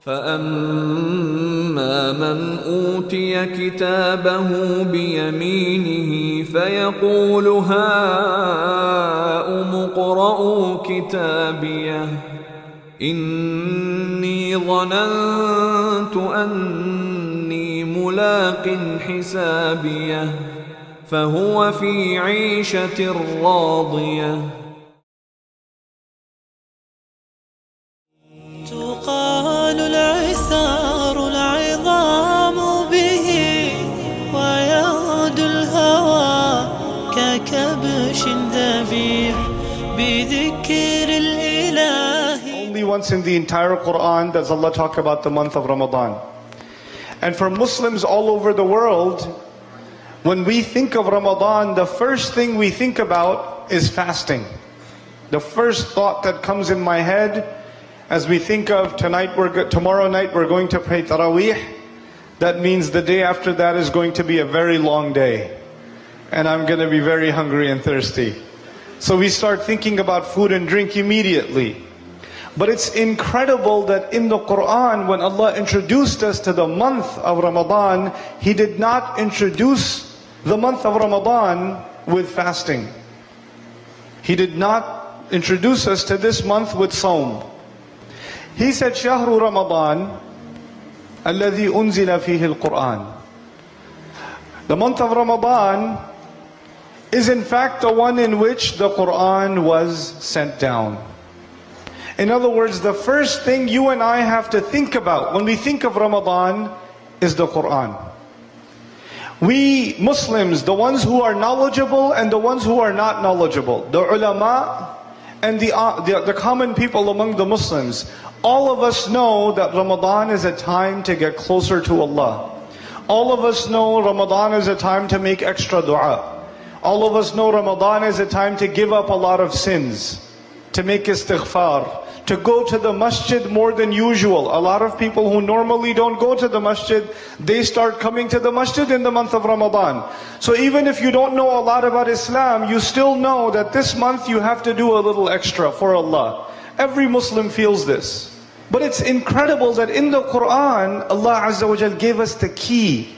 فأما من أوتي كتابه بيمينه فيقول هاؤم اقرءوا كتابيه إني ظننت أني ملاق حسابيه فهو في عيشة راضية. تقال العثار العظام به ويغدو الهوى ككبش ذبيح بذكر الإله. Only once in the entire Quran does Allah talk about the month of Ramadan. And for Muslims all over the world, when we think of Ramadan, the first thing we think about is fasting. The first thought that comes in my head as we think of tomorrow night we're going to pray TARAWEEH, that means the day after that is going to be a very long day. And I'm going to be very hungry and thirsty. So we start thinking about food and drink immediately. But it's incredible that in the Quran, when Allah introduced us to the month of Ramadan, He did not introduce the month of Ramadan with fasting. He did not introduce us to this month with Sawm. He said, Shahru Ramadan, alladhi unzila fihi al-Quran. The month of Ramadan is in fact the one in which the Quran was sent down. In other words, the first thing you and I have to think about when we think of Ramadan is the Quran. We Muslims, the ones who are knowledgeable and the ones who are not knowledgeable, the ulama and the common people among the Muslims, all of us know that Ramadan is a time to get closer to Allah. All of us know Ramadan is a time to make extra dua. All of us know Ramadan is a time to give up a lot of sins, to make istighfar, to go to the masjid more than usual. A lot of people who normally don't go to the masjid, they start coming to the masjid in the month of Ramadan. So even if you don't know a lot about Islam, you still know that this month you have to do a little extra for Allah. Every Muslim feels this. But it's incredible that in the Quran, Allah Azza wa Jal gave us the key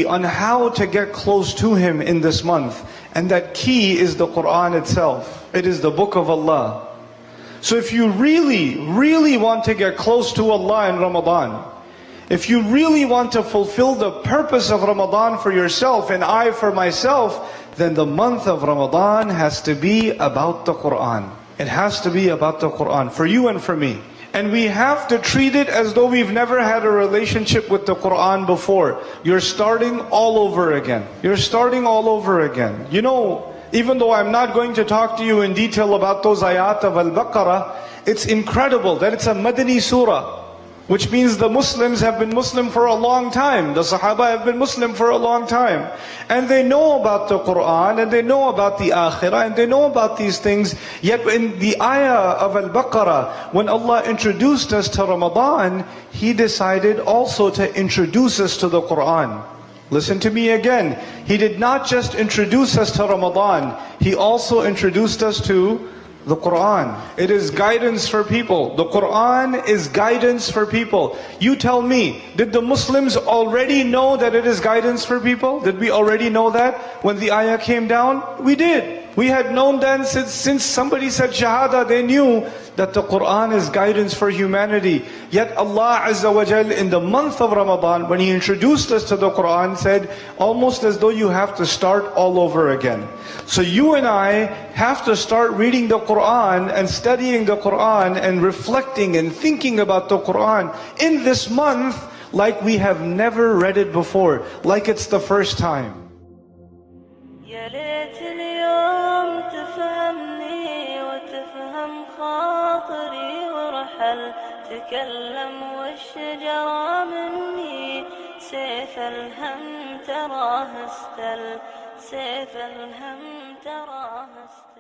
on how to get close to Him in this month. And that key is the Quran itself. It is the book of Allah. So if you really, really want to get close to Allah in Ramadan, if you really want to fulfill the purpose of Ramadan for yourself and I for myself, then the month of Ramadan has to be about the Quran. It has to be about the Quran, for you and for me. And we have to treat it as though we've never had a relationship with the Quran before. You're starting all over again. You're starting all over again. You know, even though I'm not going to talk to you in detail about those ayat of Al-Baqarah, it's incredible that it's a Madani surah, which means the Muslims have been Muslim for a long time. The Sahaba have been Muslim for a long time. And they know about the Quran, and they know about the Akhirah, and they know about these things. Yet in the ayah of Al-Baqarah, when Allah introduced us to Ramadan, He decided also to introduce us to the Quran. Listen to me again. He did not just introduce us to Ramadan, He also introduced us to the Quran. It is guidance for people. The Quran is guidance for people. You tell me, did the Muslims already know that it is guidance for people? Did we already know that when the ayah came down? We did. We had known then since somebody said Shahada, they knew that the Quran is guidance for humanity. Yet Allah Azza wa Jal in the month of Ramadan, when He introduced us to the Quran, said almost as though you have to start all over again. So you and I have to start reading the Quran and studying the Quran and reflecting and thinking about the Quran in this month like we have never read it before, like it's the first time. تكلم والشجرة مني سيف الهم تراه استل سيف الهم تراه استل